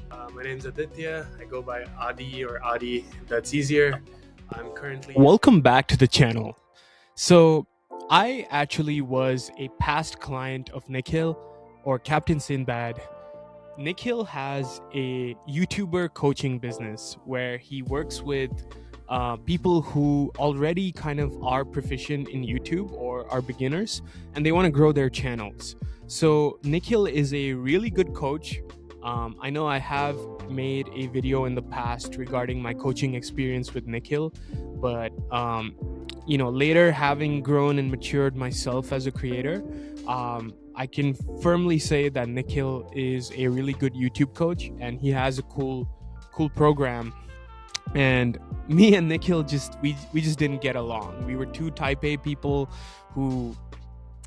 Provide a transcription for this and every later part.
My name's Aditya. I go by Adi or Adi. That's easier. I'm currently. Welcome back to the channel. So, I actually was a past client of Nikhil or Captain Sinbad. Nikhil has a YouTuber coaching business where he works with people who already kind of are proficient in YouTube or are beginners and they want to grow their channels. So, Nikhil is a really good coach. I know I have made a video in the past regarding my coaching experience with Nikhil, but later having grown and matured myself as a creator, I can firmly say that Nikhil is a really good YouTube coach and he has a cool program. And me and Nikhil we just didn't get along. We were two type A people who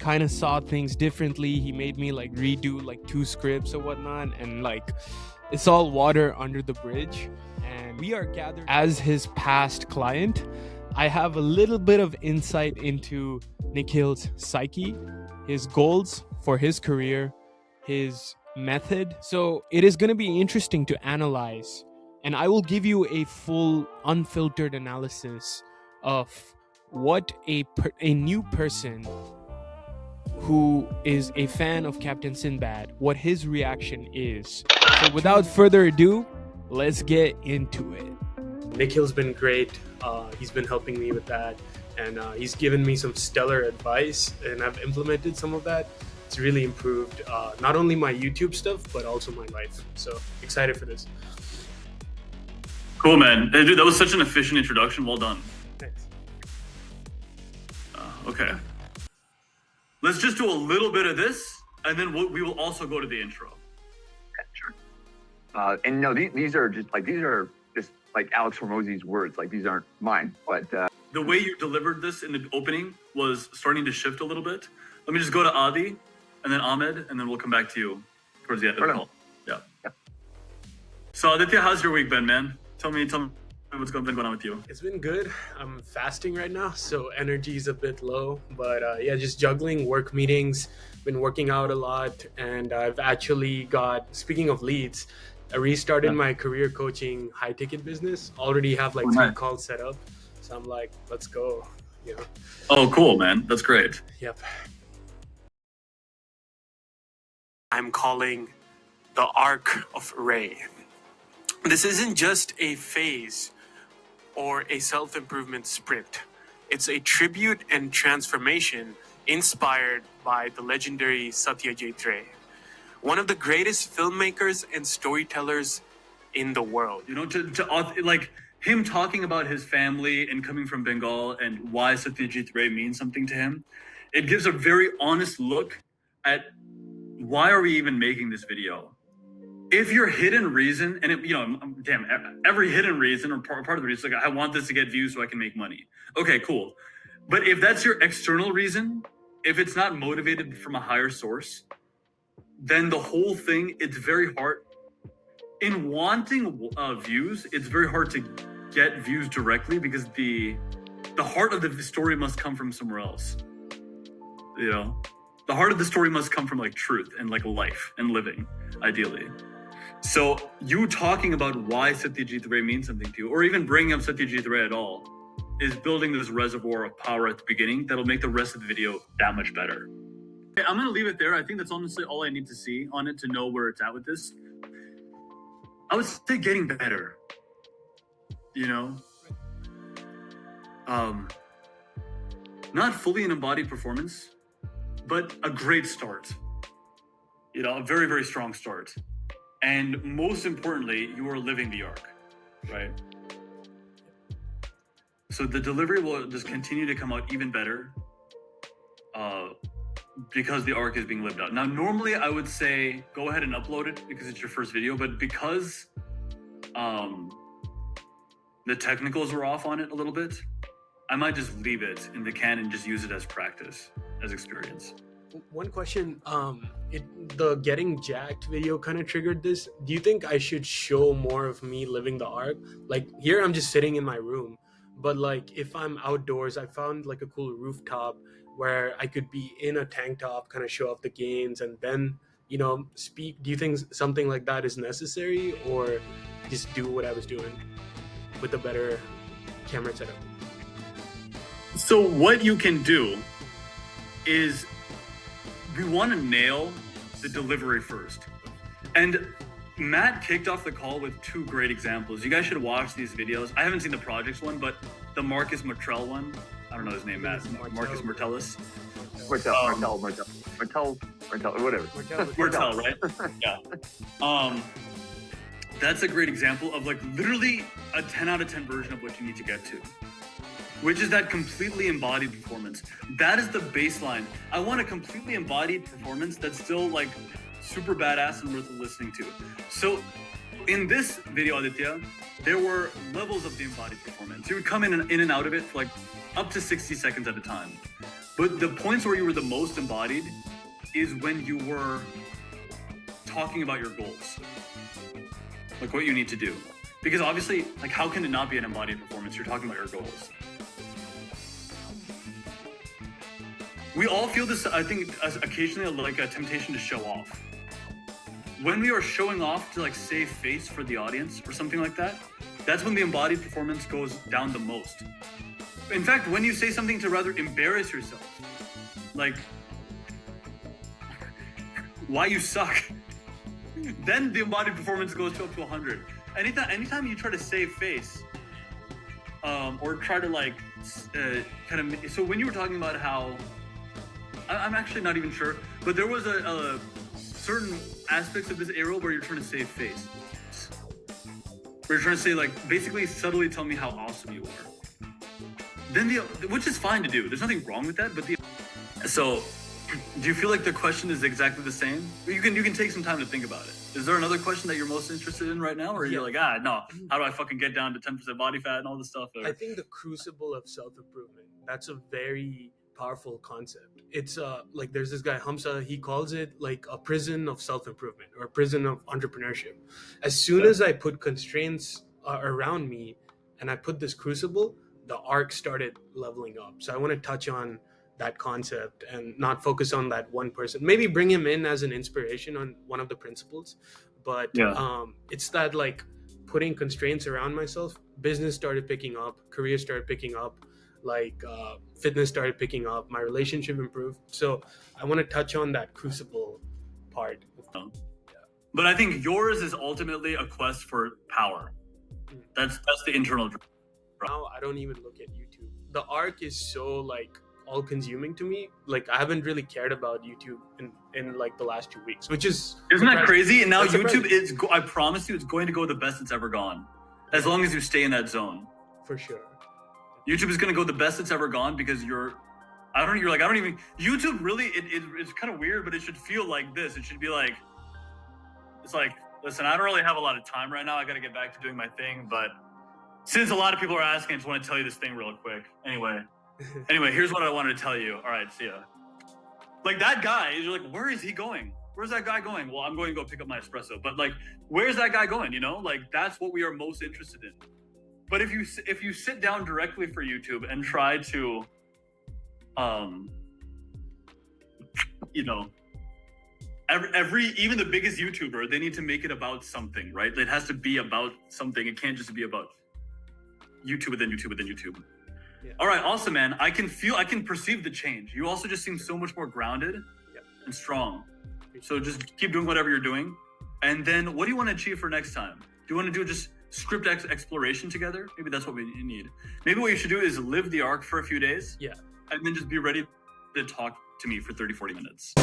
kind of saw things differently. He made me like redo like 2 scripts or whatnot, and like it's all water under the bridge. And we are gathered as his past client. I have a little bit of insight into Nikhil's psyche, his goals for his career, his method. So it is going to be interesting to analyze, and I will give you a full unfiltered analysis of what a new person who is a fan of Captain Sinbad, what his reaction is. So without further ado, let's get into it. Nikhil's been great. He's been helping me with that, and he's given me some stellar advice, and I've implemented some of that. It's really improved not only my YouTube stuff, but also my life. So excited for this. Cool, man. Hey, dude, that was such an efficient introduction. Well done. Thanks. Okay. Let's just do a little bit of this, and then we will also go to the intro. Okay, sure. And no, these are just like Alex Hormozzi's words. Like, these aren't mine. But the way you delivered this in the opening was starting to shift a little bit. Let me just go to Adi, and then Ahmed, and then we'll come back to you towards the end of the call. Yeah. So Aditya, how's your week been, man? Tell me what's been going on with you. It's been good. I'm fasting right now, so energy's a bit low. But just juggling work meetings, been working out a lot, and I've actually got, speaking of leads, I restarted my career coaching high ticket business. Already have like 3 calls set up. So I'm like, let's go. Oh, cool, man. That's great. Yep. I'm calling the arc of Ray. This isn't just a phase or a self-improvement sprint. It's a tribute and transformation inspired by the legendary Satyajit Ray, one of the greatest filmmakers and storytellers in the world. You know, to like him talking about his family and coming from Bengal and why Satyajit Ray means something to him, it gives a very honest look at why are we even making this video. If your hidden reason, and every hidden reason or part of the reason, like I want this to get views so I can make money. Okay, cool. But if that's your external reason, if it's not motivated from a higher source, then the whole thing, it's very hard. In wanting views, it's very hard to get views directly because the heart of the story must come from somewhere else. You know, the heart of the story must come from like truth and like life and living, ideally. So you talking about why Satyajit Ray means something to you, or even bringing up Satyajit Ray at all, is building this reservoir of power at the beginning that'll make the rest of the video that much better. Okay, I'm gonna leave it there. I think that's honestly all I need to see on it to know where it's at with this. I would say getting better, you know? Not fully an embodied performance, but a great start. You know, a very, very strong start. And most importantly, you are living the arc, right? So the delivery will just continue to come out even better because the arc is being lived out. Now, normally I would say, go ahead and upload it because it's your first video, but because the technicals are off on it a little bit, I might just leave it in the can and just use it as practice, as experience. One question, the getting jacked video kind of triggered this. Do you think I should show more of me living the arc? Like here, I'm just sitting in my room, but like if I'm outdoors, I found like a cool rooftop where I could be in a tank top, kind of show off the gains, and then speak? Do you think something like that is necessary, or just do what I was doing with a better camera setup? So what you can do is we want to nail the delivery first. And Matt kicked off the call with 2 great examples. You guys should watch these videos. I haven't seen the projects one, but the Marcus Martrell one. I don't know his name, Matt. Marcus Martellus. Martell, whatever. Martell, right? Yeah. That's a great example of like literally a 10 out of 10 version of what you need to get to, which is that completely embodied performance. That is the baseline. I want a completely embodied performance that's still like super badass and worth listening to. So in this video, Aditya, there were levels of the embodied performance. You would come in and out of it for like up to 60 seconds at a time. But the points where you were the most embodied is when you were talking about your goals, like what you need to do. Because obviously, like, how can it not be an embodied performance? You're talking about your goals. We all feel this, I think, occasionally like a temptation to show off. When we are showing off to like save face for the audience or something like that, that's when the embodied performance goes down the most. In fact, when you say something to rather embarrass yourself, like, why you suck, then the embodied performance goes up to 100. Anytime you try to save face, or try to like, so when you were talking about how, I'm actually not even sure, but there was a certain aspects of this arrow where you're trying to save face. Where you're trying to say, like, basically subtly tell me how awesome you are. Then which is fine to do. There's nothing wrong with that, but so do you feel like the question is exactly the same? You can take some time to think about it. Is there another question that you're most interested in right now? Or you're like, no, how do I fucking get down to 10% body fat and all this stuff? Or... I think the crucible of self-improvement, that's a very powerful concept. It's like there's this guy Hamza, he calls it like a prison of self-improvement or a prison of entrepreneurship. As soon as I put constraints around me and I put this crucible, the arc started leveling up. So I want to touch on that concept and not focus on that one person. Maybe bring him in as an inspiration on one of the principles, but it's that like putting constraints around myself. Business started picking up, career started picking up, like fitness started picking up, my relationship improved. So I want to touch on that crucible part. But I think yours is ultimately a quest for power. That's the internal drive. Now I don't even look at YouTube. The arc is so like all consuming to me. Like I haven't really cared about YouTube in like the last 2 weeks, which is isn't that crazy? And now YouTube is I promise you it's going to go the best it's ever gone, as long as you stay in that zone. For sure. YouTube is going to go the best it's ever gone because YouTube really, it's kind of weird, but it should feel like this. It should be like, it's like, listen, I don't really have a lot of time right now. I got to get back to doing my thing. But since a lot of people are asking, I just want to tell you this thing real quick. Anyway, here's what I wanted to tell you. All right, see ya. Like that guy, you're like, where is he going? Where's that guy going? Well, I'm going to go pick up my espresso. But like, where's that guy going? You know, like that's what we are most interested in. But if you sit down directly for YouTube and try to, even the biggest YouTuber, they need to make it about something, right? It has to be about something. It can't just be about YouTube within YouTube within YouTube. Yeah. All right, awesome, man. I can perceive the change. You also just seem so much more grounded and strong. So just keep doing whatever you're doing. And then what do you want to achieve for next time? Do you want to do just script exploration together? Maybe that's what we need. Maybe what you should do is live the arc for a few days. Yeah. And then just be ready to talk to me for 30, 40 minutes.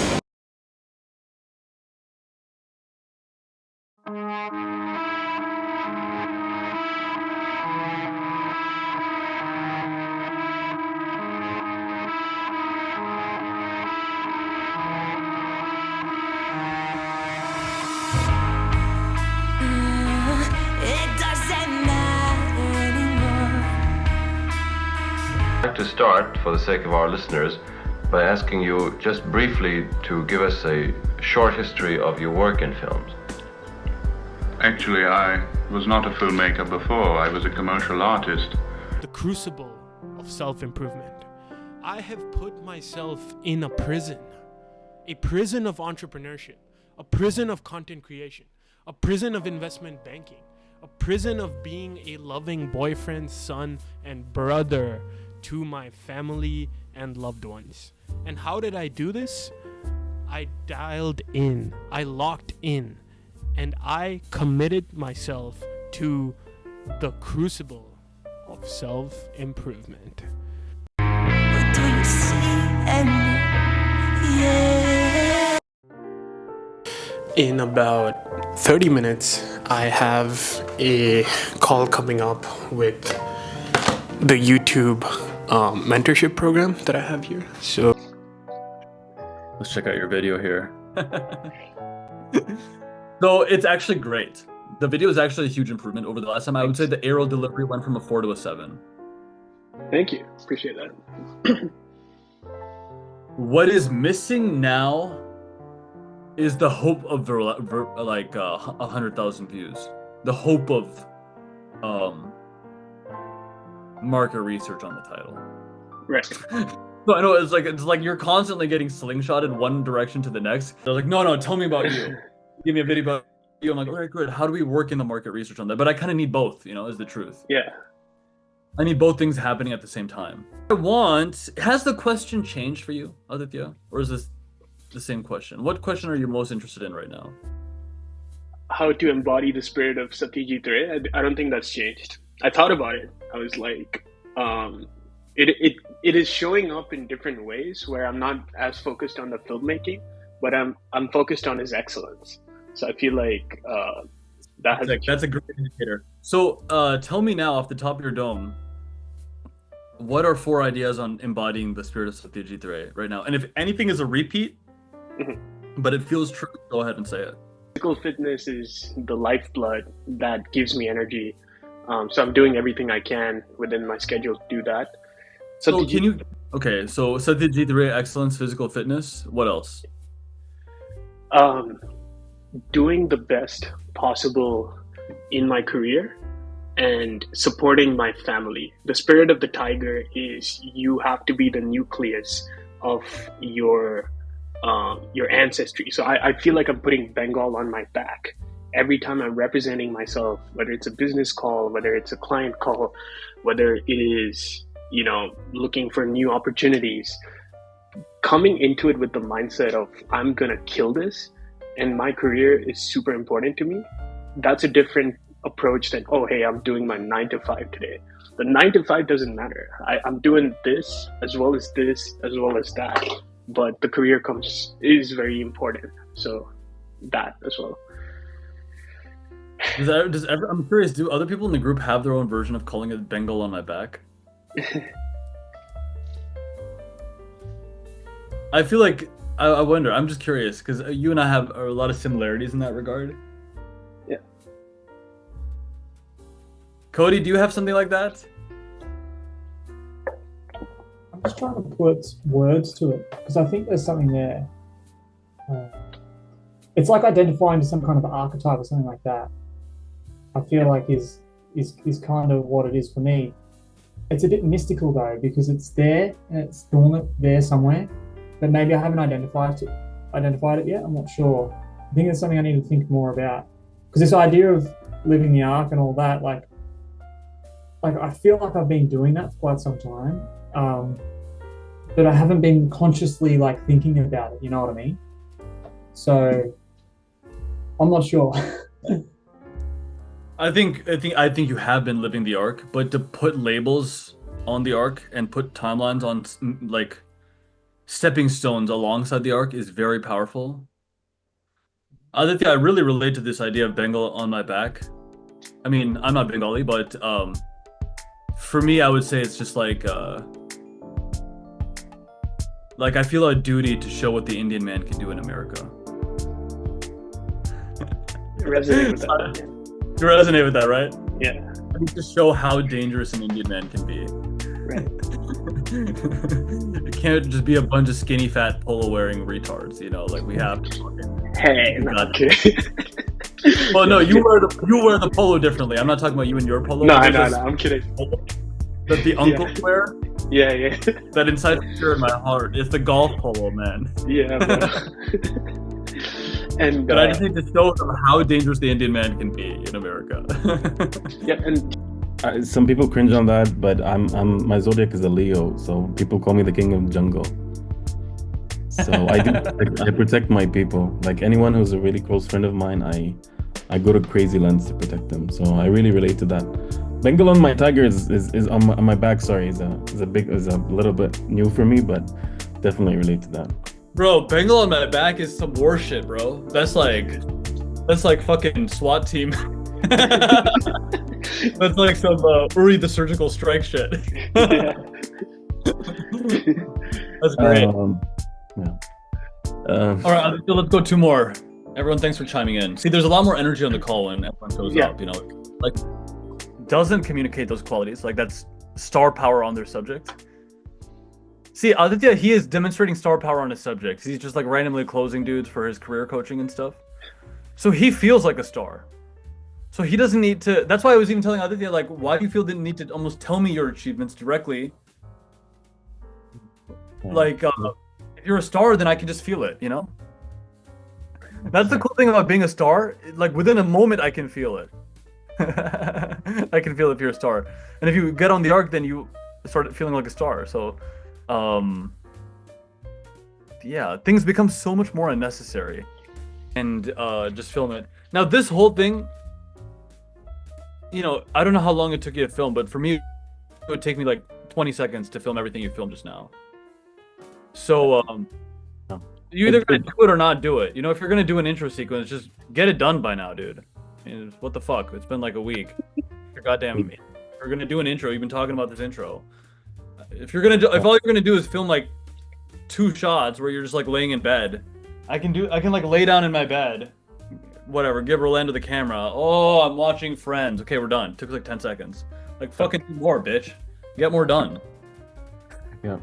I'd like to start, for the sake of our listeners, by asking you just briefly to give us a short history of your work in films. Actually, I was not a filmmaker before. I was a commercial artist. The crucible of self-improvement. I have put myself in a prison of entrepreneurship. a prison of content creation, a prison of investment banking, a prison of being a loving boyfriend, son, and brother to my family and loved ones. And how did I do this? I dialed in, I locked in, and I committed myself to the crucible of self-improvement. What do you see in me? Yeah. In about 30 minutes, I have a call coming up with the YouTube mentorship program that I have here. So Let's check out your video here. So it's actually great. The video is actually a huge improvement over the last time. I would say the arrow delivery went from a 4 to a 7. Thank you. Appreciate that. What is missing now is the hope of like 100,000 views. The hope of market research on the title. Right. So I know it's like you're constantly getting slingshotted one direction to the next. They're like, no, tell me about you. Give me a video about you. I'm like, all right, good. How do we work in the market research on that? But I kind of need both, is the truth. Yeah. I need both things happening at the same time. Has the question changed for you, Aditya? Or is this the same question? What question are you most interested in right now? How to embody the spirit of Satyajit Ray? I don't think that's changed. I thought about it. I was like, it is showing up in different ways where I'm not as focused on the filmmaking, but I'm focused on his excellence. So I feel like that's a great indicator. So tell me now, off the top of your dome, what are 4 ideas on embodying the spirit of Satyajit Ray right now? And if anything is a repeat, but it feels true, go ahead and say it. Physical fitness is the lifeblood that gives me energy. So I'm doing everything I can within my schedule to do that. So Satyajit Ray, excellence, physical fitness. What else? Doing the best possible in my career and supporting my family. The spirit of the tiger is you have to be the nucleus of your ancestry. So I feel like I'm putting Bengal on my back every time I'm representing myself, whether it's a business call, whether it's a client call, whether it is looking for new opportunities, coming into it with the mindset of I'm gonna kill this and my career is super important to me. That's a different approach than, oh, hey, I'm doing my 9 to 5 today. The 9 to 5 doesn't matter. I'm doing this as well as that, but the career is very important. So that as well. I'm curious, do other people in the group have their own version of calling it Bengal on my back? I feel like I wonder. I'm just curious because you and I have a lot of similarities in that regard. Yeah. Cody, do you have something like that? I'm just trying to put words to it because I think there's something there. It's like identifying to some kind of archetype or something like that. I feel like is kind of what it is for me. It's a bit mystical though because it's there and it's dormant there somewhere. But maybe I haven't identified it yet. I'm not sure. I think it's something I need to think more about. Because this idea of living the arc and all that, like I feel like I've been doing that for quite some time, but I haven't been consciously thinking about it. You know what I mean? So I'm not sure. I think you have been living the arc, but to put labels on the arc and put timelines on stepping stones alongside the arc is very powerful. Aditya, I really relate to this idea of Bengal on my back. I mean, I'm not Bengali, but for me, I would say it's just like I feel a duty to show what the Indian man can do in America. Resonate with that. You resonate with that, right? Yeah. I need to show how dangerous an Indian man can be. Right. It can't just be a bunch of skinny, fat, polo-wearing retards. We have to. Hey, I'm kidding. Well, no, you wear the polo differently. I'm not talking about you and your polo. No, I'm kidding. That the uncles wear. Yeah. That inside here in my heart is the golf polo, man. Yeah, bro. And But I just need to show them how dangerous the Indian man can be in America. yeah, and Some people cringe on that, but my zodiac is a Leo, so people call me the king of the jungle. So I protect my people. Like anyone who's a really close friend of mine, I go to crazy lengths to protect them. So I really relate to that. Bengal on my tiger is on my back. Sorry, is a little bit new for me, but definitely relate to that. Bro, Bengal on my back is some war shit, bro. That's like fucking SWAT team. That's like some Uri the Surgical Strike shit. yeah. That's great. All right, so let's go 2 more. Everyone, thanks for chiming in. See, there's a lot more energy on the call when everyone shows up, you know, like doesn't communicate those qualities. Like that's star power on their subject. See, Aditya, he is demonstrating star power on his subjects. He's just like randomly closing dudes for his career coaching and stuff. So he feels like a star. So he doesn't need to. That's why I was even telling Aditya, like, why do you feel the need to almost tell me your achievements directly? Like, if you're a star, then I can just feel it, you know? That's the cool thing about being a star. Like, within a moment, I can feel it. I can feel it if you're a star. And if you get on the arc, then you start feeling like a star. So, yeah, things become so much more unnecessary. And just film it. Now, this whole thing, you know, I don't know how long it took you to film, but for me, it would take me like 20 seconds to film everything you filmed just now. So, you either gonna do it or not do it. You know, if you're gonna do an intro sequence, just get it done by now, dude. I mean, what the fuck? It's been like a week. You're goddamn. If you're gonna do an intro, you've been talking about this intro. If you're gonna do, if all you're gonna do is film like 2 shots where you're just like laying in bed, I can like lay down in my bed, whatever, give Rolando the camera. Oh, I'm watching Friends. Okay, we're done. Took like 10 seconds. Like fucking do more, bitch. Get more done. Yeah.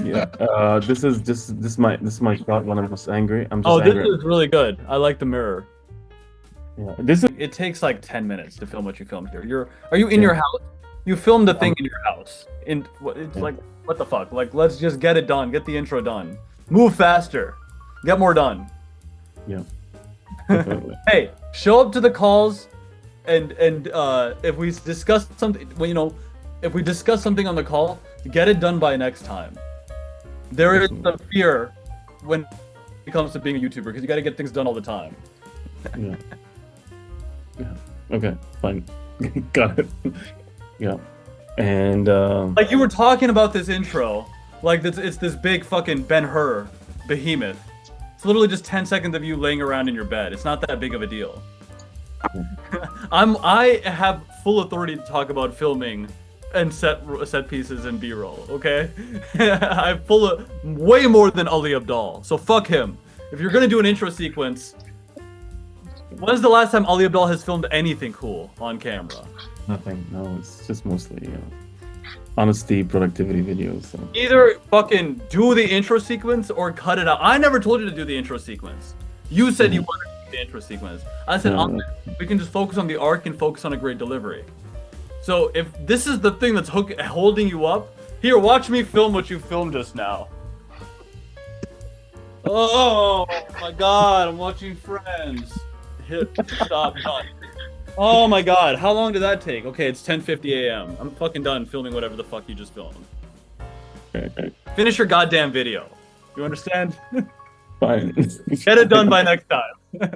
Yeah. This is my shot when I'm just angry. I'm just angry. This is really good. I like the mirror. Yeah. It takes like 10 minutes to film what you filmed here. Are you in your house? You filmed the thing in your house. It's like, what the fuck? Like, let's just get it done. Get the intro done. Move faster. Get more done. Yeah. Hey, show up to the calls, and if we discuss something, well, you know, if we discuss something on the call, get it done by next time. There is a fear when it comes to being a YouTuber because you got to get things done all the time. Yeah. Yeah. Okay. Fine. Got it. Yeah. And like you were talking about this intro, like it's this big fucking Ben-Hur behemoth. It's literally just 10 seconds of you laying around in your bed. It's not that big of a deal. I have full authority to talk about filming and set pieces and B-roll, okay? I'm full of way more than Ali Abdal, so fuck him. If you're gonna do an intro sequence, when's the last time Ali Abdal has filmed anything cool on camera? nothing. No, it's just mostly honesty, productivity videos. So. Either fucking do the intro sequence or cut it out. I never told you to do the intro sequence. You said you wanted to do the intro sequence. I said we can just focus on the arc and focus on a great delivery. So if this is the thing that's holding you up, here, watch me film what you filmed just now. Oh my god, I'm watching Friends. Hit stop done. Oh my god, how long did that take? Okay, it's 10:50 a.m. I'm fucking done filming whatever the fuck you just filmed. Okay. Finish your goddamn video. You understand? Fine. Get it done by next time.